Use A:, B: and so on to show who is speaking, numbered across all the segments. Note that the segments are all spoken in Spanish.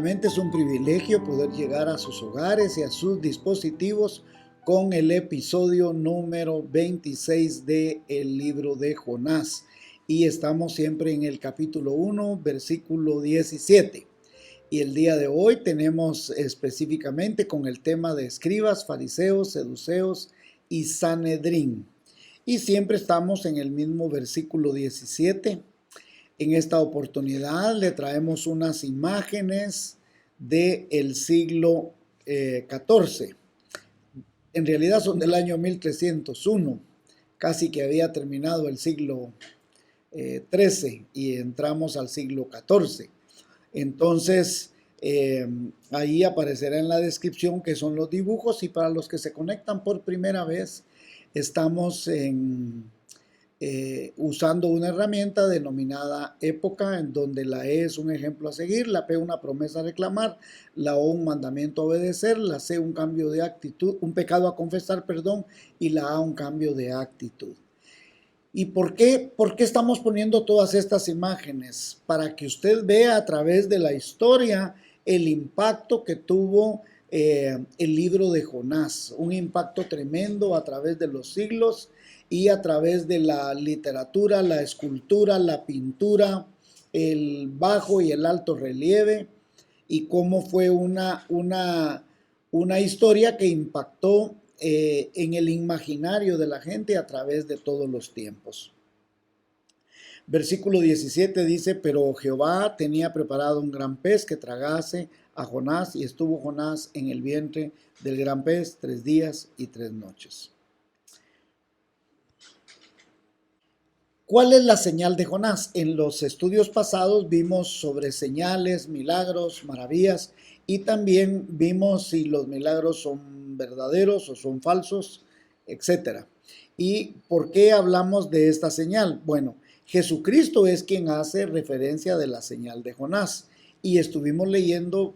A: Nuevamente es un privilegio poder llegar a sus hogares y a sus dispositivos con el episodio número 26 del libro de Jonás. Y estamos siempre en el capítulo 1, versículo 17. Y el día de hoy tenemos específicamente con el tema de escribas, fariseos, seduceos y Sanedrín. Y siempre estamos en el mismo versículo 17. En esta oportunidad le traemos unas imágenes del siglo XIV. En realidad son del año 1301, casi que había terminado el siglo XIII y entramos al siglo XIV. Entonces, ahí aparecerá en la descripción que son los dibujos, y para los que se conectan por primera vez, estamos usando una herramienta denominada época, en donde la E es un ejemplo a seguir, la P una promesa a reclamar, la O un mandamiento a obedecer, la C un cambio de actitud, un pecado a confesar, perdón, y la A un cambio de actitud. ¿Y por qué estamos poniendo todas estas imágenes? Para que usted vea a través de la historia el impacto que tuvo el libro de Jonás, un impacto tremendo a través de los siglos y a través de la literatura, la escultura, la pintura, el bajo y el alto relieve, y cómo fue una historia que impactó en el imaginario de la gente a través de todos los tiempos. Versículo 17 dice: pero Jehová tenía preparado un gran pez que tragase a Jonás, y estuvo Jonás en el vientre del gran pez 3 días y 3 noches. ¿Cuál es la señal de Jonás? En los estudios pasados vimos sobre señales, milagros, maravillas, y también vimos si los milagros son verdaderos o son falsos, etc. ¿Y por qué hablamos de esta señal? Bueno, Jesucristo es quien hace referencia de la señal de Jonás, y estuvimos leyendo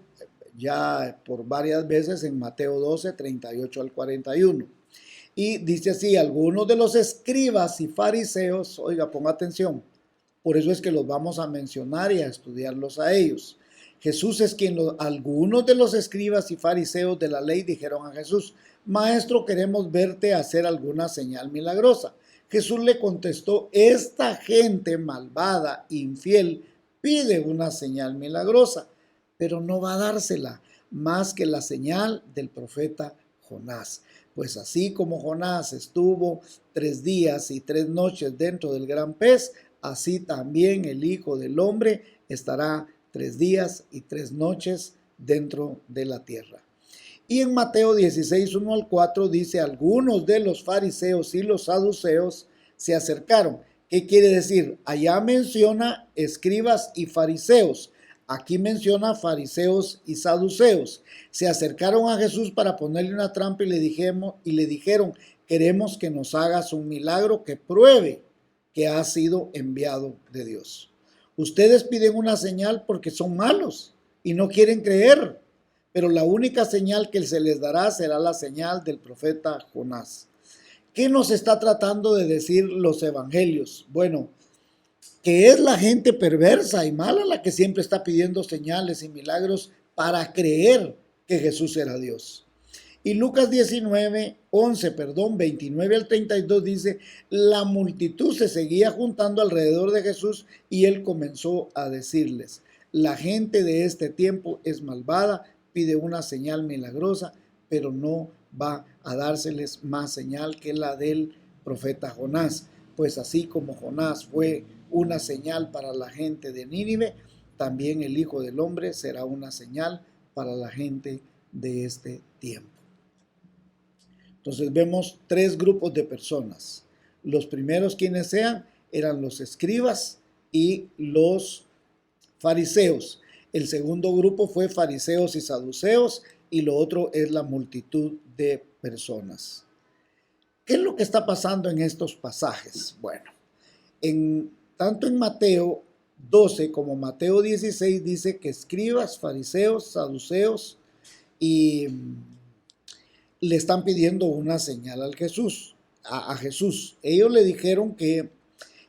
A: ya por varias veces en Mateo 12, 38 al 41. Y dice así: algunos de los escribas y fariseos, oiga, ponga atención, por eso es que los vamos a mencionar y a estudiarlos a ellos. Jesús es quien, algunos de los escribas y fariseos de la ley dijeron a Jesús: maestro, queremos verte hacer alguna señal milagrosa. Jesús le contestó: esta gente malvada, infiel, pide una señal milagrosa, pero no va a dársela más que la señal del profeta Jonás. Pues así como Jonás estuvo 3 días y 3 noches dentro del gran pez, así también el Hijo del Hombre estará 3 días y 3 noches dentro de la tierra. Y en Mateo 16, 1 al 4 dice: algunos de los fariseos y los saduceos se acercaron. ¿Qué quiere decir? Allá menciona escribas y fariseos. Aquí menciona fariseos y saduceos. Se acercaron a Jesús para ponerle una trampa y le dijeron: queremos que nos hagas un milagro que pruebe que has sido enviado de Dios. Ustedes piden una señal porque son malos y no quieren creer, pero la única señal que se les dará será la señal del profeta Jonás. ¿Qué nos está tratando de decir los evangelios? Bueno, que es la gente perversa y mala la que siempre está pidiendo señales y milagros para creer que Jesús era Dios. Y Lucas 29 al 32 dice: la multitud se seguía juntando alrededor de Jesús y él comenzó a decirles: la gente de este tiempo es malvada, pide una señal milagrosa, pero no va a dárseles más señal que la del profeta Jonás. Pues así como Jonás fue una señal para la gente de Nínive, también el Hijo del Hombre será una señal para la gente de este tiempo. Entonces vemos 3 grupos de personas. Los primeros, quienes sean, eran los escribas y los fariseos. El segundo grupo fue fariseos y saduceos, y lo otro es la multitud de personas. ¿Qué es lo que está pasando en estos pasajes? Bueno, tanto en Mateo 12 como Mateo 16 dice que escribas, fariseos, saduceos y le están pidiendo una señal a Jesús. Ellos le dijeron que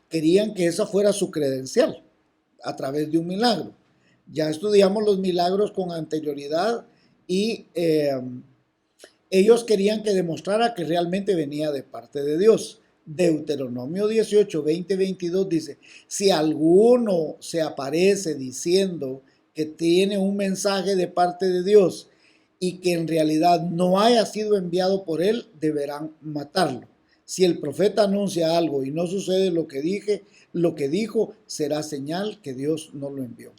A: querían que esa fuera su credencial a través de un milagro. Ya estudiamos los milagros con anterioridad y ellos querían que demostrara que realmente venía de parte de Dios. Deuteronomio 18, 20, 22 dice, si alguno se aparece diciendo que tiene un mensaje de parte de Dios y que en realidad no haya sido enviado por él, deberán matarlo. Si el profeta anuncia algo y no sucede lo que dijo, será señal que Dios no lo envió.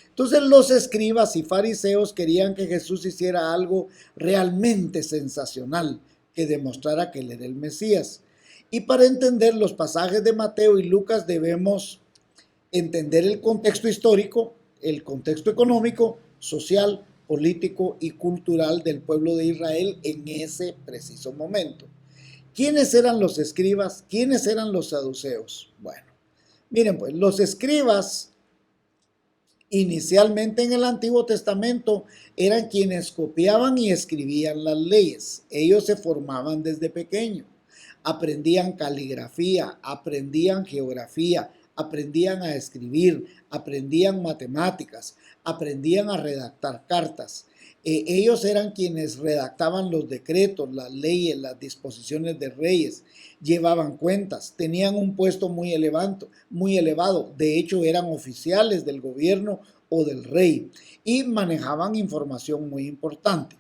A: Entonces los escribas y fariseos querían que Jesús hiciera algo realmente sensacional, que demostrara que él era el Mesías. Y para entender los pasajes de Mateo y Lucas debemos entender el contexto histórico, el contexto económico, social, político y cultural del pueblo de Israel en ese preciso momento. ¿Quiénes eran los escribas? ¿Quiénes eran los saduceos? Bueno, miren pues, los escribas inicialmente en el Antiguo Testamento eran quienes copiaban y escribían las leyes. Ellos se formaban desde pequeño. Aprendían caligrafía, aprendían geografía, aprendían a escribir, aprendían matemáticas, aprendían a redactar cartas. Ellos eran quienes redactaban los decretos, las leyes, las disposiciones de reyes, llevaban cuentas, tenían un puesto muy elevado, de hecho eran oficiales del gobierno o del rey y manejaban información muy importante.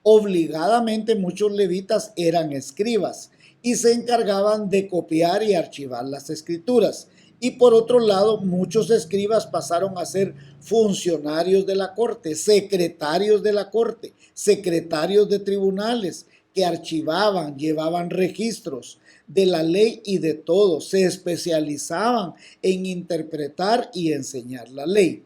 A: Obligadamente muchos levitas eran escribas y se encargaban de copiar y archivar las escrituras. Y por otro lado, muchos escribas pasaron a ser funcionarios de la corte, secretarios de la corte, secretarios de tribunales, que archivaban, llevaban registros de la ley y de todo, se especializaban en interpretar y enseñar la ley.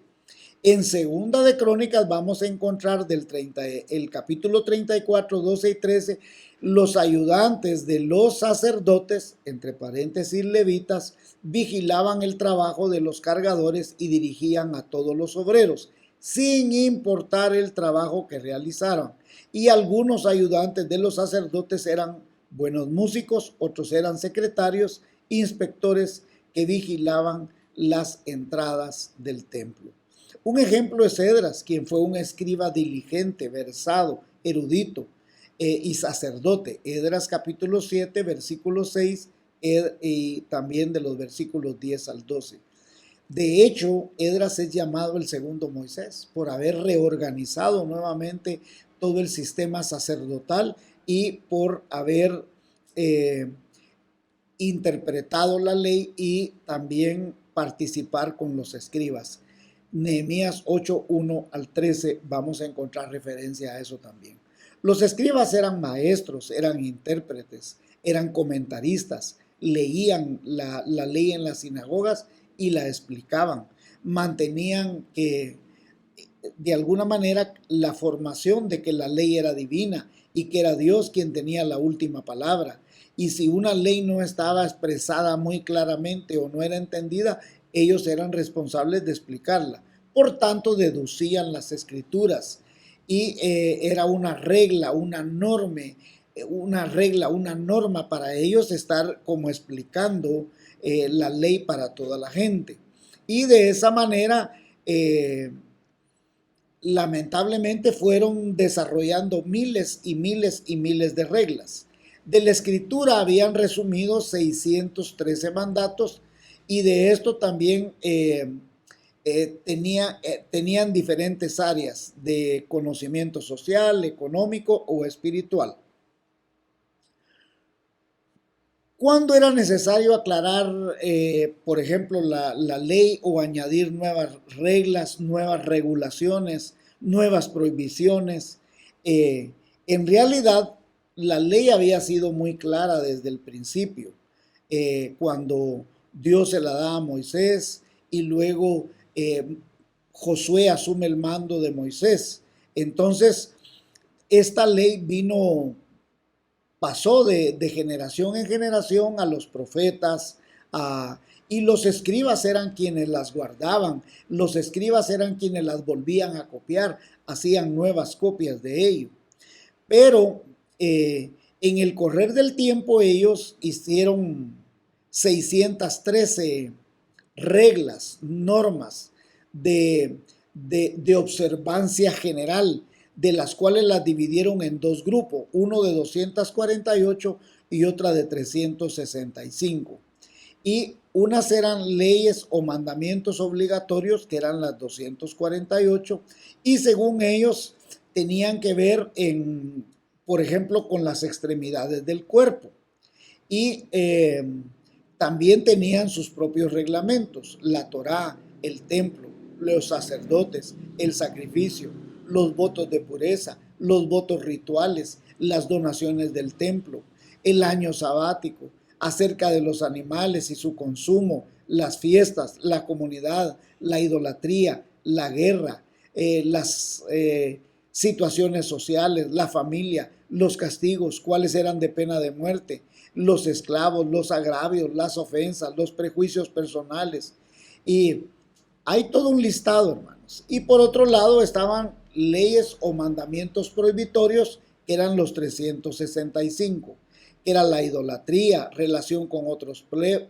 A: En Segunda de Crónicas vamos a encontrar el capítulo 34, 12 y 13, los ayudantes de los sacerdotes, entre paréntesis levitas, vigilaban el trabajo de los cargadores y dirigían a todos los obreros, sin importar el trabajo que realizaran. Y algunos ayudantes de los sacerdotes eran buenos músicos, otros eran secretarios, inspectores que vigilaban las entradas del templo. Un ejemplo es Esdras, quien fue un escriba diligente, versado, erudito y sacerdote. Esdras capítulo 7, versículo 6 y también de los versículos 10 al 12. De hecho, Esdras es llamado el segundo Moisés por haber reorganizado nuevamente todo el sistema sacerdotal y por haber interpretado la ley y también participar con los escribas. Nehemías 8, 1 al 13, vamos a encontrar referencia a eso también. Los escribas eran maestros, eran intérpretes, eran comentaristas, leían la ley en las sinagogas y la explicaban. Mantenían que, de alguna manera, la formación de que la ley era divina y que era Dios quien tenía la última palabra. Y si una ley no estaba expresada muy claramente o no era entendida, ellos eran responsables de explicarla. Por tanto, deducían las escrituras y era una regla, una norma para ellos estar como explicando la ley para toda la gente. Y de esa manera, lamentablemente, fueron desarrollando miles y miles y miles de reglas. De la escritura habían resumido 613 mandatos y de esto también tenían diferentes áreas de conocimiento social, económico o espiritual. ¿Cuándo era necesario aclarar, por ejemplo, la ley o añadir nuevas reglas, nuevas regulaciones, nuevas prohibiciones? En realidad, la ley había sido muy clara desde el principio, cuando Dios se la da a Moisés y luego Josué asume el mando de Moisés. Entonces, esta ley pasó de generación en generación a los profetas, y los escribas eran quienes las guardaban, los escribas eran quienes las volvían a copiar, hacían nuevas copias de ello. Pero en el correr del tiempo ellos hicieron 613 reglas, normas de de observancia general, de las cuales las dividieron en dos grupos, uno de 248 y otra de 365. Y unas eran leyes o mandamientos obligatorios, que eran las 248, y según ellos tenían que ver por ejemplo, con las extremidades del cuerpo. Y también tenían sus propios reglamentos, la Torá, el templo, los sacerdotes, el sacrificio, los votos de pureza, los votos rituales, las donaciones del templo, el año sabático, acerca de los animales y su consumo, las fiestas, la comunidad, la idolatría, la guerra, las situaciones sociales, la familia, los castigos, cuáles eran de pena de muerte, los esclavos, los agravios, las ofensas, los prejuicios personales. Y hay todo un listado, hermanos. Y por otro lado estaban leyes o mandamientos prohibitorios, que eran los 365, que era la idolatría, relación con otros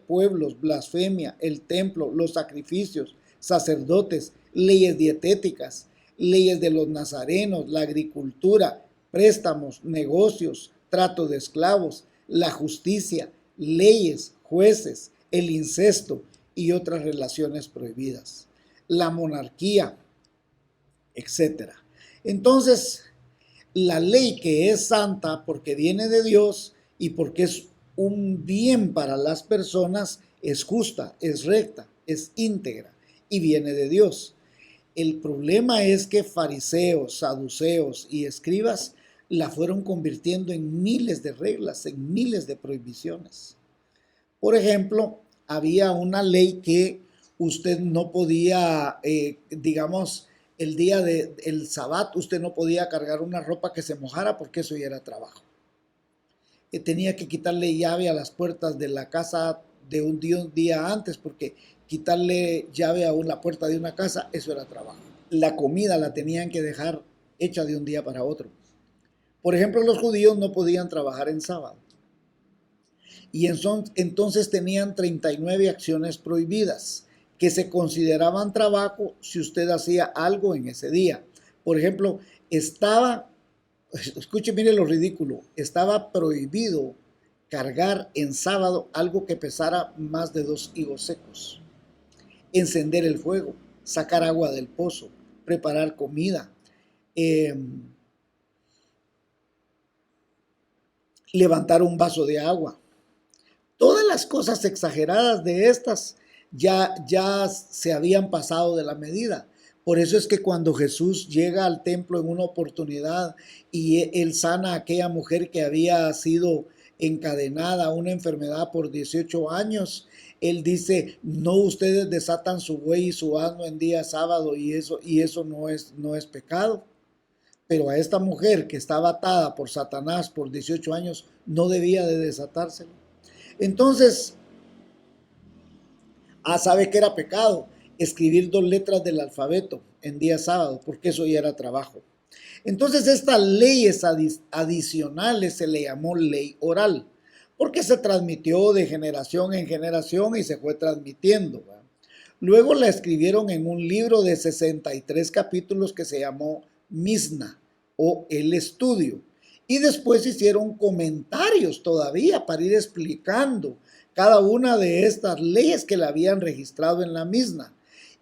A: pueblos, blasfemia, el templo, los sacrificios, sacerdotes, leyes dietéticas, leyes de los nazarenos, la agricultura, préstamos, negocios, trato de esclavos, la justicia, leyes, jueces, el incesto y otras relaciones prohibidas, la monarquía, etcétera. Entonces, la ley, que es santa porque viene de Dios y porque es un bien para las personas, es justa, es recta, es íntegra y viene de Dios. El problema es que fariseos, saduceos y escribas la fueron convirtiendo en miles de reglas, en miles de prohibiciones. Por ejemplo, había una ley que usted no podía, digamos, el día del Sabbat, usted no podía cargar una ropa que se mojara porque eso ya era trabajo. Tenía que quitarle llave a las puertas de la casa de un día antes, porque quitarle llave a la puerta de una casa, eso era trabajo. La comida la tenían que dejar hecha de un día para otro. Por ejemplo, los judíos no podían trabajar en sábado. Y entonces tenían 39 acciones prohibidas que se consideraban trabajo si usted hacía algo en ese día. Por ejemplo, escuche, mire lo ridículo, estaba prohibido cargar en sábado algo que pesara más de 2 higos secos, encender el fuego, sacar agua del pozo, preparar comida, levantar un vaso de agua. Todas las cosas exageradas de estas ya se habían pasado de la medida. Por eso es que cuando Jesús llega al templo en una oportunidad y él sana a aquella mujer que había sido encadenada a una enfermedad por 18 años, él dice, no, ustedes desatan su buey y su asno en día sábado y eso no es pecado. Pero a esta mujer que estaba atada por Satanás por 18 años no debía de desatárselo. Entonces, sabe que era pecado escribir 2 letras del alfabeto en día sábado, porque eso ya era trabajo. Entonces, estas leyes adicionales se le llamó ley oral, porque se transmitió de generación en generación y se fue transmitiendo, ¿verdad? Luego la escribieron en un libro de 63 capítulos que se llamó Misna o El Estudio. Y después hicieron comentarios todavía para ir explicando cada una de estas leyes que la habían registrado en la Misna.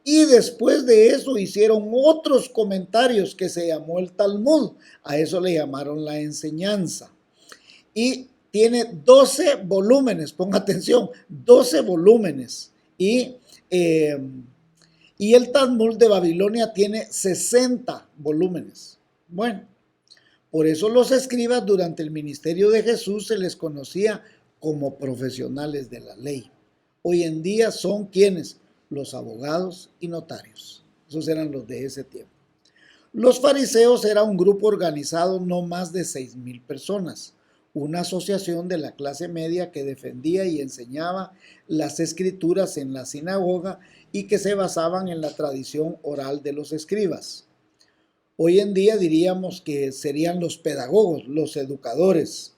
A: Y después de eso hicieron otros comentarios que se llamó el Talmud. A eso le llamaron la enseñanza. Y tiene 12 volúmenes, ponga atención, 12 volúmenes. Y el Talmud de Babilonia tiene 60 volúmenes. Bueno, por eso los escribas durante el ministerio de Jesús se les conocía como profesionales de la ley. Hoy en día son quienes, los abogados y notarios. Esos eran los de ese tiempo. Los fariseos era un grupo organizado no más de 6,000 personas, una asociación de la clase media que defendía y enseñaba las escrituras en la sinagoga y que se basaban en la tradición oral de los escribas. Hoy en día diríamos que serían los pedagogos, los educadores.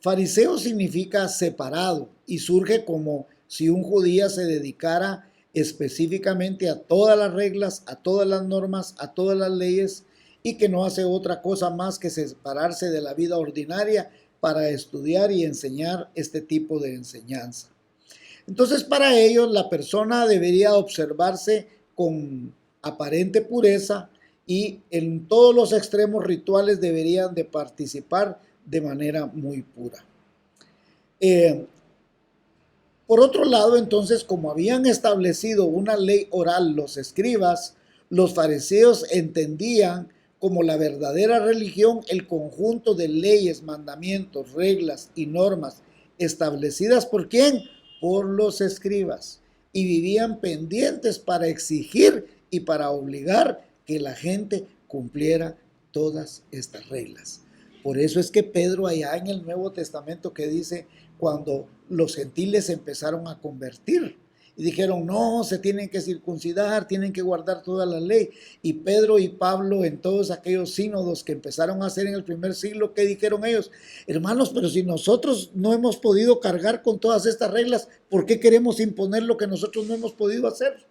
A: Fariseo significa separado y surge como si un judío se dedicara específicamente a todas las reglas, a todas las normas, a todas las leyes, y que no hace otra cosa más que separarse de la vida ordinaria para estudiar y enseñar este tipo de enseñanza. Entonces, para ellos la persona debería observarse con aparente pureza y en todos los extremos rituales deberían de participar de manera muy pura. Por otro lado, entonces, como habían establecido una ley oral los escribas, los fariseos entendían como la verdadera religión el conjunto de leyes, mandamientos, reglas y normas establecidas ¿por quién? Por los escribas. Y vivían pendientes para exigir y para obligar que la gente cumpliera todas estas reglas. Por eso es que Pedro allá en el Nuevo Testamento que dice, cuando los gentiles empezaron a convertir y dijeron, no, se tienen que circuncidar, tienen que guardar toda la ley. Y Pedro y Pablo en todos aquellos sínodos que empezaron a hacer en el primer siglo, ¿qué dijeron ellos? Hermanos, pero si nosotros no hemos podido cargar con todas estas reglas, ¿por qué queremos imponer lo que nosotros no hemos podido hacer?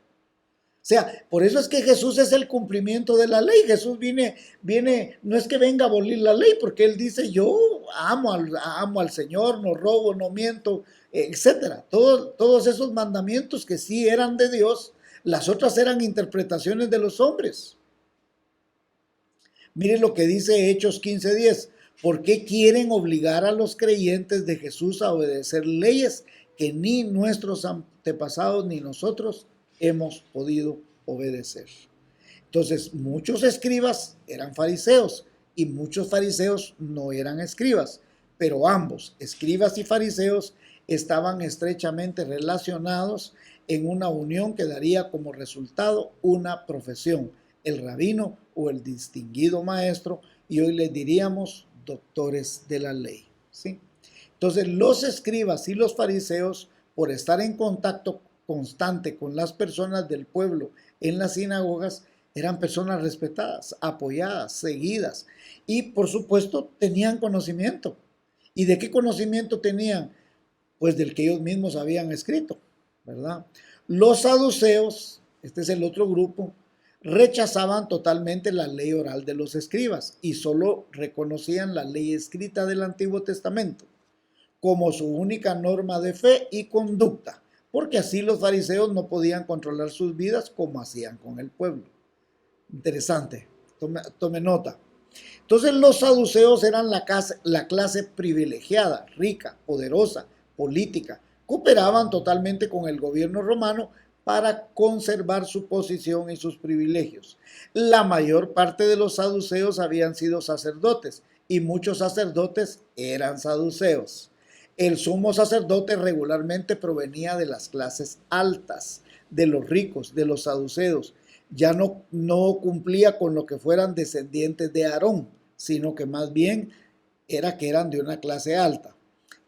A: O sea, por eso es que Jesús es el cumplimiento de la ley. Jesús viene, no es que venga a abolir la ley, porque Él dice, yo amo al Señor, no robo, no miento, etcétera. Todos esos mandamientos que sí eran de Dios, las otras eran interpretaciones de los hombres. Miren lo que dice Hechos 15:10. ¿Por qué quieren obligar a los creyentes de Jesús a obedecer leyes que ni nuestros antepasados ni nosotros hemos podido obedecer? Entonces, muchos escribas eran fariseos y muchos fariseos no eran escribas, pero ambos, escribas y fariseos, estaban estrechamente relacionados en una unión que daría como resultado una profesión, el rabino o el distinguido maestro, y hoy les diríamos doctores de la ley, ¿sí? Entonces, los escribas y los fariseos, por estar en contacto constante con las personas del pueblo en las sinagogas, eran personas respetadas, apoyadas, seguidas y por supuesto tenían conocimiento. ¿Y de qué conocimiento tenían? Pues del que ellos mismos habían escrito, ¿verdad? Los saduceos, este es el otro grupo, rechazaban totalmente la ley oral de los escribas y solo reconocían la ley escrita del Antiguo Testamento como su única norma de fe y conducta, porque así los fariseos no podían controlar sus vidas como hacían con el pueblo. Interesante, tome nota. Entonces los saduceos eran la clase privilegiada, rica, poderosa, política. Cooperaban totalmente con el gobierno romano para conservar su posición y sus privilegios. La mayor parte de los saduceos habían sido sacerdotes y muchos sacerdotes eran saduceos. El sumo sacerdote regularmente provenía de las clases altas, de los ricos, de los saduceos. Ya no cumplía con lo que fueran descendientes de Aarón, sino que más bien era que eran de una clase alta.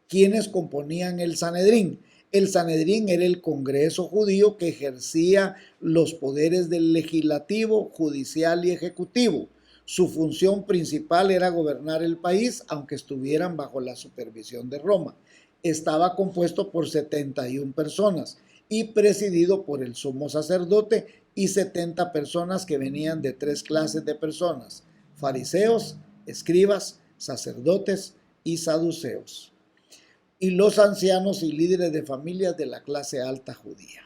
A: ¿Quiénes componían el Sanedrín? El Sanedrín era el Congreso judío que ejercía los poderes del legislativo, judicial y ejecutivo. Su función principal era gobernar el país, aunque estuvieran bajo la supervisión de Roma. Estaba compuesto por 71 personas y presidido por el sumo sacerdote y 70 personas que venían de 3 clases de personas: fariseos, escribas, sacerdotes y saduceos, y los ancianos y líderes de familias de la clase alta judía.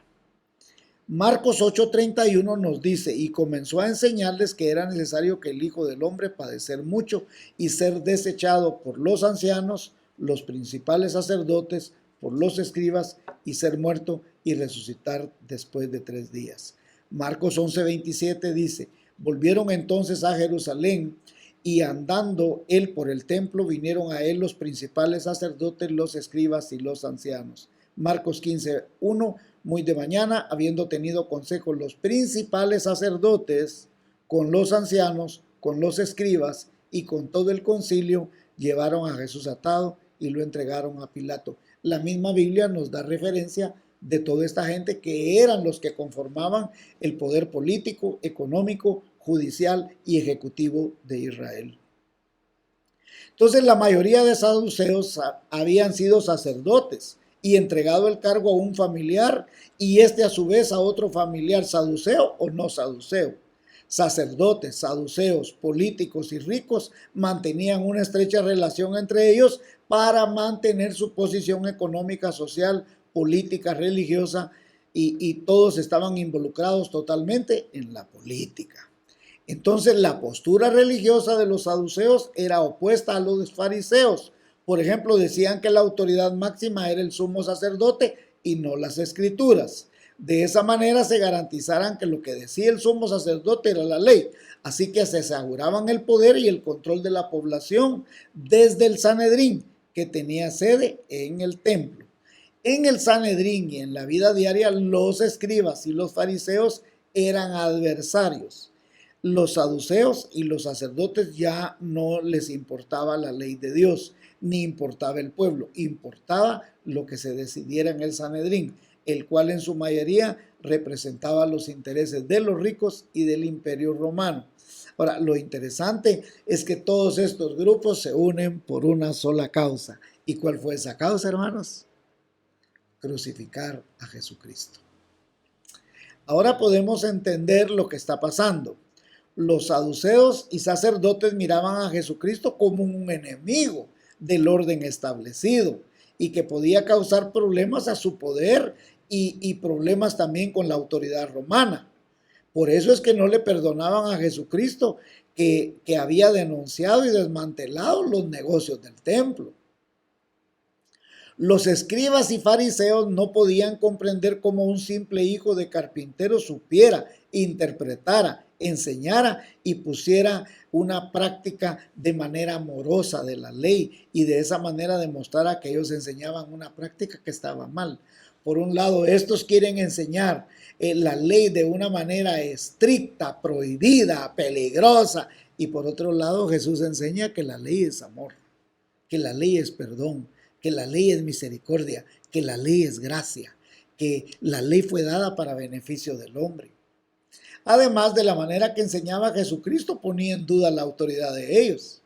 A: Marcos 8:31 nos dice, y comenzó a enseñarles que era necesario que el Hijo del Hombre padecer mucho y ser desechado por los ancianos, los principales sacerdotes, por los escribas, y ser muerto y resucitar después de 3 días. Marcos 11:27 dice, volvieron entonces a Jerusalén y andando él por el templo vinieron a él los principales sacerdotes, los escribas y los ancianos. Marcos 15:1, muy de mañana, habiendo tenido consejo los principales sacerdotes con los ancianos, con los escribas y con todo el concilio, llevaron a Jesús atado y lo entregaron a Pilato. La misma Biblia nos da referencia de toda esta gente que eran los que conformaban el poder político, económico, judicial y ejecutivo de Israel. Entonces la mayoría de saduceos habían sido sacerdotes y entregado el cargo a un familiar y este a su vez a otro familiar, saduceo o no saduceo. Sacerdotes, saduceos, políticos y ricos mantenían una estrecha relación entre ellos para mantener su posición económica, social, política, religiosa y todos estaban involucrados totalmente en la política. Entonces la postura religiosa de los saduceos era opuesta a los fariseos. Por ejemplo, decían que la autoridad máxima era el sumo sacerdote y no las escrituras. De esa manera se garantizaran que lo que decía el sumo sacerdote era la ley. Así que se aseguraban el poder y el control de la población desde el Sanedrín, que tenía sede en el templo. En el Sanedrín y en la vida diaria, los escribas y los fariseos eran adversarios. Los saduceos y los sacerdotes ya no les importaba la ley de Dios, ni importaba el pueblo, importaba lo que se decidiera en el Sanedrín, el cual en su mayoría representaba los intereses de los ricos y del imperio romano. Ahora, lo interesante es que todos estos grupos se unen por una sola causa. ¿Y cuál fue esa causa, hermanos? Crucificar a Jesucristo. Ahora podemos entender lo que está pasando. Los saduceos y sacerdotes miraban a Jesucristo como un enemigo del orden establecido y que podía causar problemas a su poder y problemas también con la autoridad romana. Por eso es que no le perdonaban a Jesucristo que había denunciado y desmantelado los negocios del templo. Los escribas y fariseos no podían comprender cómo un simple hijo de carpintero supiera, interpretara, enseñara y pusiera una práctica de manera amorosa de la ley y de esa manera demostrara que ellos enseñaban una práctica que estaba mal. Por un lado, estos quieren enseñar la ley de una manera estricta, prohibida, peligrosa, y por otro lado Jesús enseña que la ley es amor, que la ley es perdón, que la ley es misericordia, que la ley es gracia, que la ley fue dada para beneficio del hombre. Además de la manera que enseñaba Jesucristo ponía en duda la autoridad de ellos,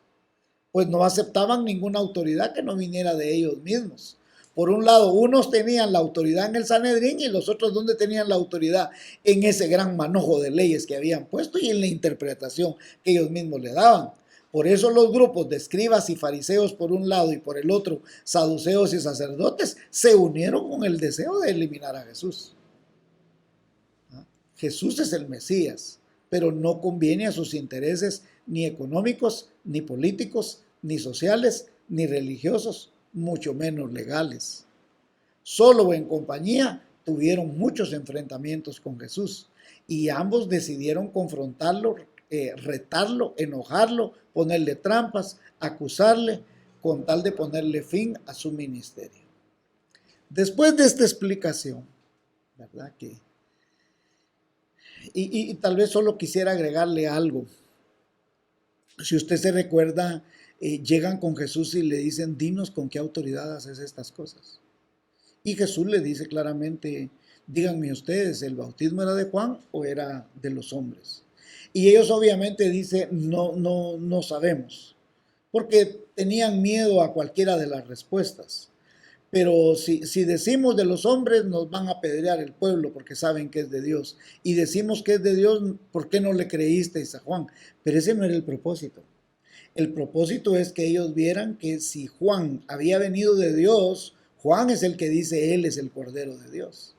A: pues no aceptaban ninguna autoridad que no viniera de ellos mismos. Por un lado, unos tenían la autoridad en el Sanedrín y los otros donde tenían la autoridad en ese gran manojo de leyes que habían puesto y en la interpretación que ellos mismos le daban. Por eso los grupos de escribas y fariseos por un lado y por el otro saduceos y sacerdotes se unieron con el deseo de eliminar a Jesús. Jesús es el Mesías, pero no conviene a sus intereses ni económicos, ni políticos, ni sociales, ni religiosos, mucho menos legales. Solo en compañía tuvieron muchos enfrentamientos con Jesús y ambos decidieron confrontarlo, retarlo, enojarlo, ponerle trampas, acusarle con tal de ponerle fin a su ministerio. Después de esta explicación, ¿verdad? Y tal vez solo quisiera agregarle algo. Si usted se recuerda, llegan con Jesús y le dicen, dinos con qué autoridad haces estas cosas. Y Jesús le dice claramente, díganme ustedes, ¿el bautismo era de Juan o era de los hombres? Y ellos obviamente dicen, no sabemos, porque tenían miedo a cualquiera de las respuestas. Pero si decimos de los hombres, nos van a apedrear el pueblo porque saben que es de Dios. Y decimos que es de Dios, ¿por qué no le creísteis a Juan? Pero ese no era el propósito. El propósito es que ellos vieran que si Juan había venido de Dios, Juan es el que dice, él es el Cordero de Dios,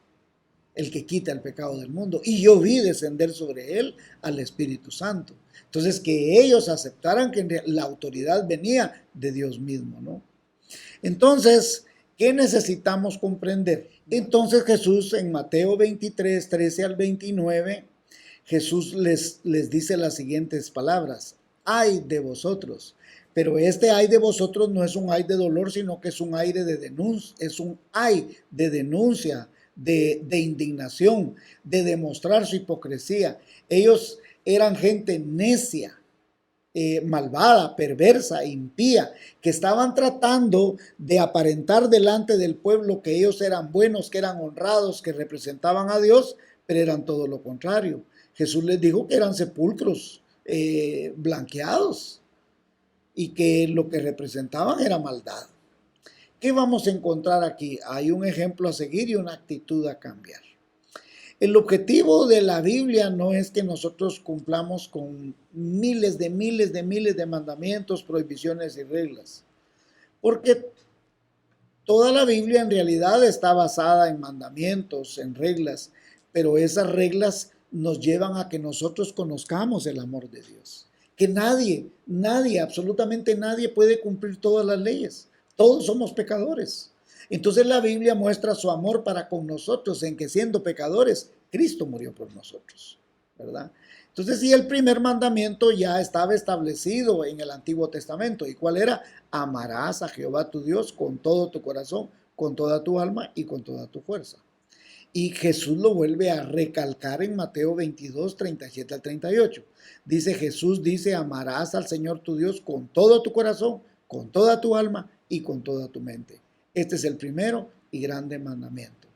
A: el que quita el pecado del mundo. Y yo vi descender sobre él al Espíritu Santo. Entonces, que ellos aceptaran que la autoridad venía de Dios mismo, ¿no? Entonces, ¿qué necesitamos comprender? Entonces Jesús en Mateo 23, 13 al 29, Jesús les dice las siguientes palabras. Ay de vosotros. Pero este ay de vosotros no es un ay de dolor, sino que es un ay de denuncia, es un ay de denuncia, de indignación, de demostrar su hipocresía. Ellos eran gente necia, malvada, perversa, impía, que estaban tratando de aparentar delante del pueblo que ellos eran buenos, que eran honrados, que representaban a Dios, pero eran todo lo contrario. Jesús les dijo que eran sepulcros blanqueados y que lo que representaban era maldad. ¿Qué vamos a encontrar aquí? Hay un ejemplo a seguir y una actitud a cambiar. El objetivo de la Biblia no es que nosotros cumplamos con miles de mandamientos, prohibiciones y reglas, porque toda la Biblia en realidad está basada en mandamientos, en reglas, pero esas reglas nos llevan a que nosotros conozcamos el amor de Dios. Que nadie, absolutamente nadie puede cumplir todas las leyes. Todos somos pecadores. Entonces la Biblia muestra su amor para con nosotros en que siendo pecadores, Cristo murió por nosotros, ¿verdad? Entonces, sí, el primer mandamiento ya estaba establecido en el Antiguo Testamento. ¿Y cuál era? Amarás a Jehová tu Dios con todo tu corazón, con toda tu alma y con toda tu fuerza. Y Jesús lo vuelve a recalcar en Mateo 22, 37 al 38. Jesús dice, amarás al Señor tu Dios con todo tu corazón, con toda tu alma y con toda tu mente. Este es el primero y grande mandamiento.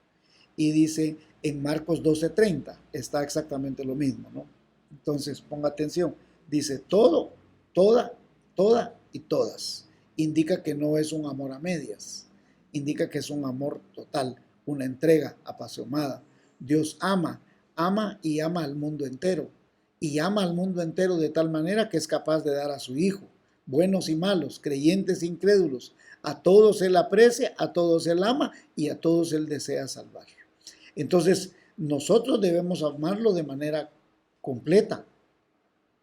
A: Y dice en Marcos 12:30, está exactamente lo mismo, ¿no? Entonces, ponga atención. Dice todo, toda y todas. Indica que no es un amor a medias. Indica que es un amor total, una entrega apasionada. Dios ama y ama al mundo entero. Y ama al mundo entero de tal manera que es capaz de dar a su Hijo, buenos y malos, creyentes e incrédulos. A todos Él aprecia, a todos Él ama y a todos Él desea salvar. Entonces, nosotros debemos amarlo de manera completa,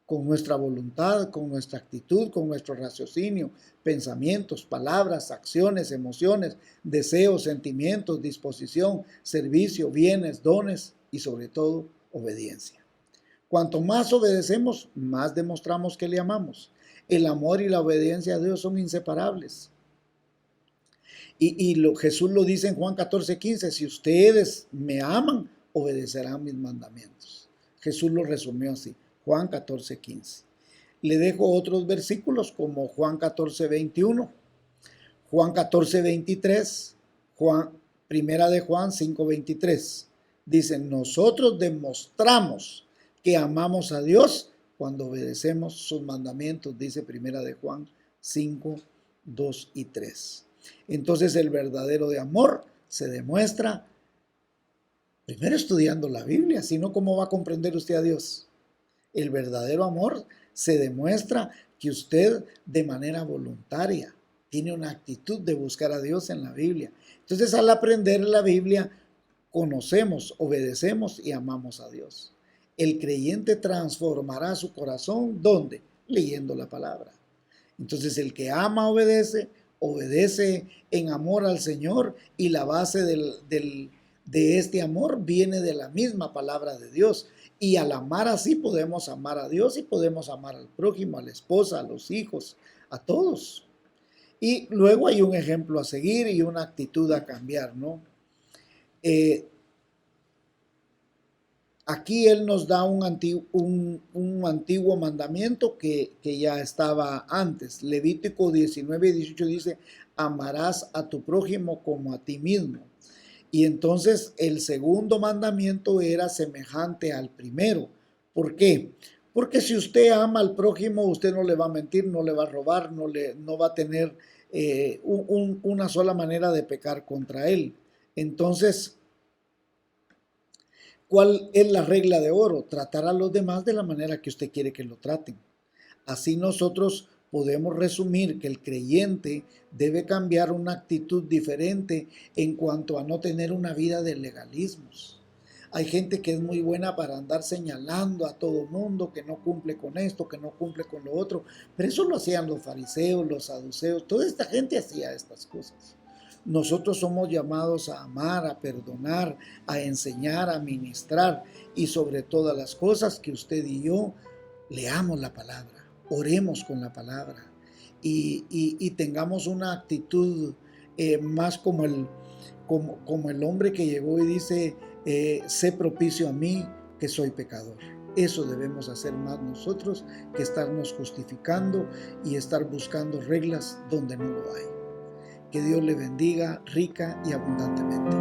A: con nuestra voluntad, con nuestra actitud, con nuestro raciocinio, pensamientos, palabras, acciones, emociones, deseos, sentimientos, disposición, servicio, bienes, dones y sobre todo obediencia. Cuanto más obedecemos, más demostramos que le amamos. El amor y la obediencia a Dios son inseparables. Jesús lo dice en Juan 14:15, si ustedes me aman, obedecerán mis mandamientos. Jesús lo resumió así, Juan 14:15. Le dejo otros versículos como Juan 14:21, Juan 14:23, Primera de Juan 5:23. Dicen, nosotros demostramos que amamos a Dios cuando obedecemos sus mandamientos, dice Primera de Juan 5:2 y 3. Entonces el verdadero de amor se demuestra primero estudiando la Biblia, si no, ¿cómo va a comprender usted a Dios? El verdadero amor se demuestra que usted de manera voluntaria tiene una actitud de buscar a Dios en la Biblia. Entonces al aprender la Biblia conocemos, obedecemos y amamos a Dios. El creyente transformará su corazón, ¿dónde? Leyendo la palabra. Entonces el que ama obedece en amor al Señor y la base de este amor viene de la misma palabra de Dios. Y al amar así podemos amar a Dios y podemos amar al prójimo, a la esposa, a los hijos, a todos. Y luego hay un ejemplo a seguir y una actitud a cambiar, ¿no? Aquí Él nos da un antiguo mandamiento que ya estaba antes. Levítico 19:18 dice, amarás a tu prójimo como a ti mismo. Y entonces el segundo mandamiento era semejante al primero. ¿Por qué? Porque si usted ama al prójimo, usted no le va a mentir, no le va a robar, no va a tener una sola manera de pecar contra él. Entonces, ¿cuál es la regla de oro? Tratar a los demás de la manera que usted quiere que lo traten. Así nosotros podemos resumir que el creyente debe cambiar una actitud diferente en cuanto a no tener una vida de legalismos. Hay gente que es muy buena para andar señalando a todo mundo que no cumple con esto, que no cumple con lo otro, pero eso lo hacían los fariseos, los saduceos, toda esta gente hacía estas cosas. Nosotros somos llamados a amar, a perdonar, a enseñar, a ministrar y sobre todas las cosas que usted y yo leamos la palabra, oremos con la palabra y tengamos una actitud más como el hombre que llegó y dice, sé propicio a mí que soy pecador. Eso debemos hacer más nosotros que estarnos justificando y estar buscando reglas donde no lo hay. Que Dios le bendiga rica y abundantemente.